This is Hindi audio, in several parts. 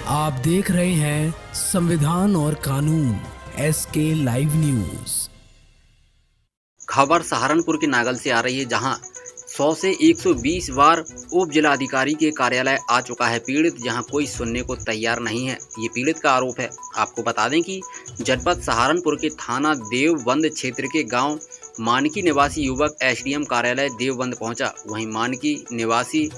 आप देख रहे हैं संविधान और कानून SK लाइव न्यूज। खबर सहारनपुर के नागल से आ रही है, जहां 100 से 120 बार उप जिलाधिकारी के कार्यालय आ चुका है पीड़ित, जहां कोई सुनने को तैयार नहीं है। ये पीड़ित का आरोप है। आपको बता दें कि जनपद सहारनपुर के थाना देवबंद क्षेत्र के गांव मानकी निवासी युवक SDM कार्यालय देवबंद पहुंचा। वहीं मानकी निवासी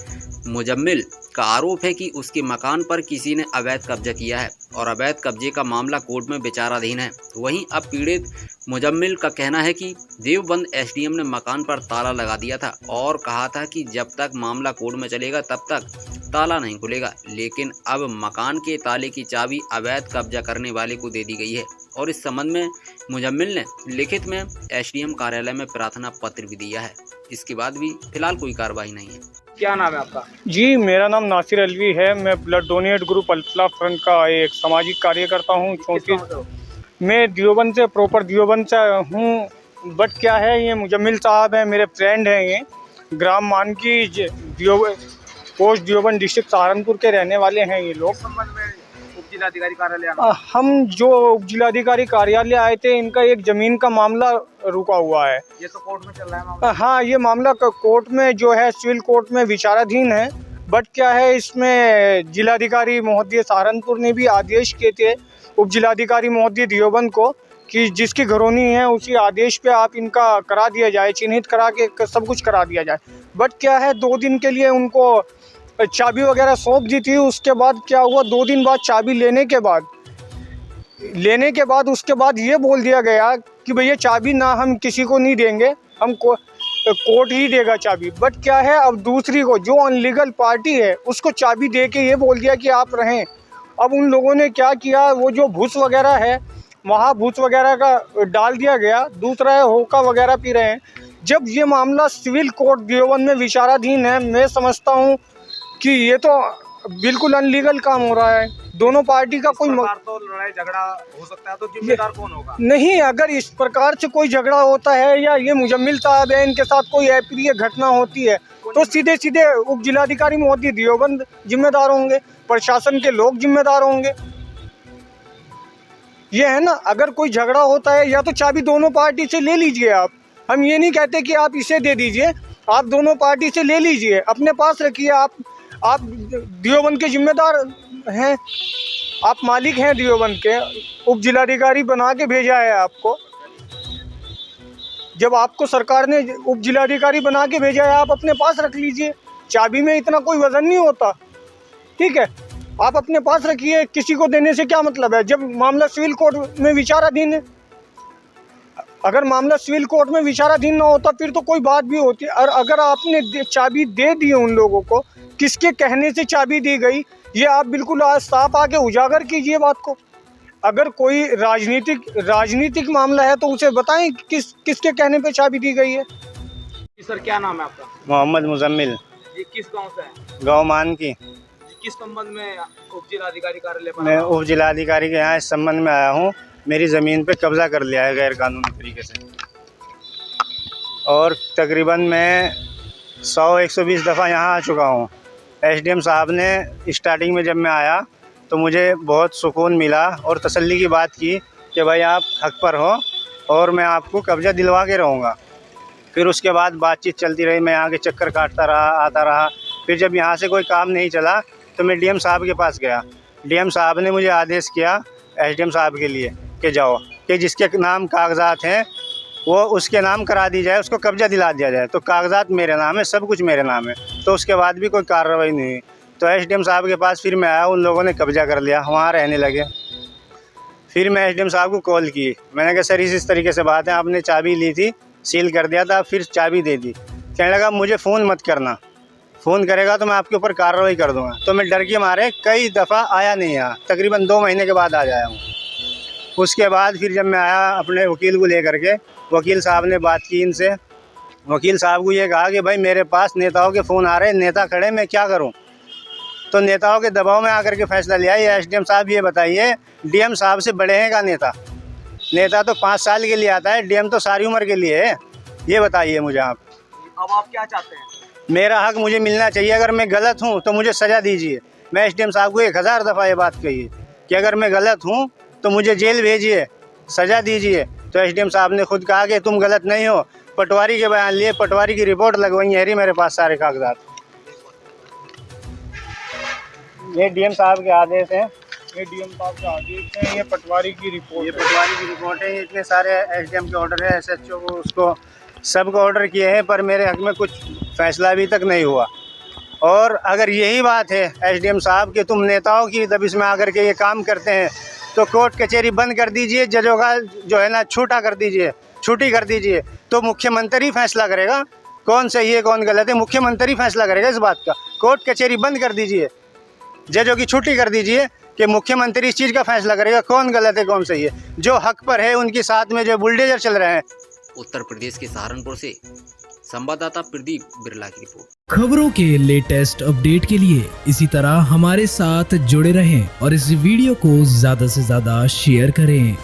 मुजम्मिल का आरोप है कि उसके मकान पर किसी ने अवैध कब्जा किया है और अवैध कब्जे का मामला कोर्ट में विचाराधीन है। वहीं अब पीड़ित मुजम्मिल का कहना है कि देवबंद SDM ने मकान पर ताला लगा दिया था और कहा था कि जब तक मामला कोर्ट में चलेगा तब तक ताला नहीं खुलेगा, लेकिन अब मकान के ताले की चाबी अवैध कब्जा करने वाले को दे दी गई है और इस संबंध में मुजम्मिल ने लिखित में SDM कार्यालय में प्रार्थना पत्र भी दिया है। इसके बाद भी फिलहाल कोई कार्रवाई नहीं है। क्या नाम है आपका? जी, मेरा नाम नासिर अलवी है। मैं blood donate group Alfalah front का एक सामाजिक कार्यकर्ता हूँ। क्योंकि मैं देवबंद से प्रॉपर देवबंद से हूँ। बट क्या है, ये मुजम्मिल साहब हैं, मेरे फ्रेंड हैं। ये ग्राम मानकी पोस्ट देवबंद डिस्ट्रिक्ट सहारनपुर के रहने वाले हैं। ये लोग उप जिलाधिकारी कार्यालय हम जो उप जिलाधिकारी कार्यालय आए थे, इनका एक ज़मीन का मामला रुका हुआ है। ये तो कोर्ट में चल रहा है मामला। हाँ, ये मामला कोर्ट में जो है सिविल कोर्ट में विचाराधीन है। बट क्या है, इसमें जिलाधिकारी महोदय सहारनपुर ने भी आदेश किए थे उप जिलाधिकारी महोदय देवबंद को कि जिसकी घरौनी है उसी आदेश पे आप इनका करा दिया जाए, चिन्हित करा के सब कुछ करा दिया जाए। बट क्या है, 2 दिन के लिए उनको चाबी वगैरह सौंप दी थी। उसके बाद क्या हुआ, 2 दिन बाद चाबी लेने के बाद उसके बाद ये बोल दिया गया कि भैया चाबी ना हम किसी को नहीं देंगे, हम कोर्ट ही देगा चाबी। बट क्या है, अब दूसरी को जो अनलीगल पार्टी है उसको चाबी दे के ये बोल दिया कि आप रहें। अब उन लोगों ने क्या किया, वो जो भूस वगैरह है वहाँ भूस वगैरह का डाल दिया गया। दूसरा है, होका वगैरह पी रहे हैं। जब ये मामला सिविल कोर्ट देवबंद में विचाराधीन है, मैं समझता हूँ कि ये तो बिल्कुल अनलीगल काम हो रहा है। दोनों पार्टी का कोई तो लड़ाई झगड़ा हो सकता है, तो जिम्मेदार कौन होगा? नहीं, अगर इस प्रकार से कोई झगड़ा होता है या ये मुजम्मिल साहब है, इनके साथ कोई अप्रिय घटना होती है तो सीधे सीधे उप जिलाधिकारी महोदय देवबंद जिम्मेदार होंगे, प्रशासन के लोग जिम्मेदार होंगे। ये है ना, अगर कोई झगड़ा होता है या तो चाबी दोनों पार्टी से ले लीजिए आप। हम ये नहीं कहते कि आप इसे दे दीजिए, आप दोनों पार्टी से ले लीजिए, अपने पास रखिए। आप देवबंद के जिम्मेदार हैं, आप मालिक हैं देवबंद के। उप जिलाधिकारी बना के भेजा है आपको। जब आपको सरकार ने उप जिलाधिकारी बना के भेजा है, आप अपने पास रख लीजिए। चाबी में इतना कोई वजन नहीं होता, ठीक है। आप अपने पास रखिए, किसी को देने से क्या मतलब है जब मामला सिविल कोर्ट में विचाराधीन है। अगर मामला सिविल कोर्ट में विचाराधीन ना होता फिर तो कोई बात भी होती। और अगर आपने चाबी दे दी उन लोगों को, किसके कहने से चाबी दी गई, ये आप बिल्कुल आज साफ आके उजागर कीजिए बात को। अगर कोई राजनीतिक मामला है तो उसे बताएं किसके कहने पे चाबी दी गई है। सर, क्या नाम है आपका? मोहम्मद मुजम्मिल। ये किस गांव से है? गाँव मानकी। किस संबंध में उप जिलाधिकारी कार्यालय पर? मैं उप जिलाधिकारी के यहाँ इस संबंध में आया हूँ। मेरी ज़मीन पे कब्ज़ा कर लिया है गैर कानूनी तरीके से, और तकरीबन मैं 100-120 दफ़ा यहाँ आ चुका हूँ। SDM साहब ने स्टार्टिंग में जब मैं आया तो मुझे बहुत सुकून मिला और तसल्ली की बात की कि भाई आप हक पर हो और मैं आपको कब्ज़ा दिलवा के रहूँगा। फिर उसके बाद बातचीत चलती रही, मैं यहाँ के चक्कर काटता रहा, आता रहा। फिर जब यहाँ से कोई काम नहीं चला तो मैं DM साहब के पास गया। DM साहब ने मुझे आदेश किया SDM साहब के लिए कि जाओ, कि जिसके नाम कागजात हैं वो उसके नाम करा दी जाए, उसको कब्ज़ा दिला दिया जाए। तो कागजात मेरे नाम है, सब कुछ मेरे नाम है। तो उसके बाद भी कोई कार्रवाई नहीं हुई। तो SDM साहब के पास फिर मैं आया, उन लोगों ने कब्ज़ा कर लिया, वहाँ रहने लगे। फिर मैं SDM साहब को कॉल की, मैंने कहा सर इस तरीके से बात है, आपने चाबी ली थी, सील कर दिया था, फिर चाबी दे दी। कहने लगा मुझे फ़ोन मत करना, फ़ोन करेगा तो मैं आपके ऊपर कार्रवाई कर दूँगा। तो मैं डर के मारे कई दफ़ा आया नहीं यहाँ, तकरीबन 2 महीने के बाद आ जाया हूँ। उसके बाद फिर जब मैं आया अपने वकील को लेकर के, वकील साहब ने बात की इनसे। वकील साहब को ये कहा कि भाई मेरे पास नेताओं के फ़ोन आ रहे हैं, नेता खड़े, मैं क्या करूं? तो नेताओं के दबाव में आकर के फ़ैसला लिया। ये SDM साहब ये बताइए, DM साहब से बड़े हैं का नेता? नेता तो 5 साल के लिए आता है, DM तो सारी उम्र के लिए है। ये बताइए मुझे आप। अब आप क्या चाहते हैं? मेरा हक मुझे मिलना चाहिए। अगर मैं गलत हूँ तो मुझे सज़ा दीजिए। मैं एसडीएम साहब को 1000 दफ़ा ये बात कही है कि अगर मैं गलत हूँ तो मुझे जेल भेजिए, सज़ा दीजिए। तो एसडीएम साहब ने खुद कहा कि तुम गलत नहीं हो। पटवारी के बयान लिए, पटवारी की रिपोर्ट लगवाई है मेरे पास सारे कागजात। ये डीएम साहब के आदेश हैं, ये डीएम साहब के आदेश हैं, ये पटवारी की रिपोर्ट ये पटवारी की रिपोर्ट है। इतने सारे एसडीएम के ऑर्डर है, एसएचओ को, उसको सबको ऑर्डर किए हैं, पर मेरे हक में कुछ फैसला अभी तक नहीं हुआ। और अगर यही बात है एसडीएम साहब कि तुम नेताओं की दबिश में आकर के ये काम करते हैं, तो कोर्ट कचहरी बंद कर दीजिए, जजों का जो है ना छूटी कर दीजिए। तो मुख्यमंत्री फैसला करेगा कौन सही है कौन गलत है, मुख्यमंत्री फैसला करेगा इस बात का। कोर्ट कचहरी बंद कर दीजिए, जजों की छुट्टी कर दीजिए कि मुख्यमंत्री इस चीज़ का फैसला करेगा कौन गलत है कौन सही है। जो हक पर है उनके साथ में जो बुलडोजर चल रहे हैं। उत्तर प्रदेश के सहारनपुर से संवाददाता प्रदीप बिरला की रिपोर्ट। खबरों के लेटेस्ट अपडेट के लिए इसी तरह हमारे साथ जुड़े रहें और इस वीडियो को ज्यादा से ज्यादा शेयर करें।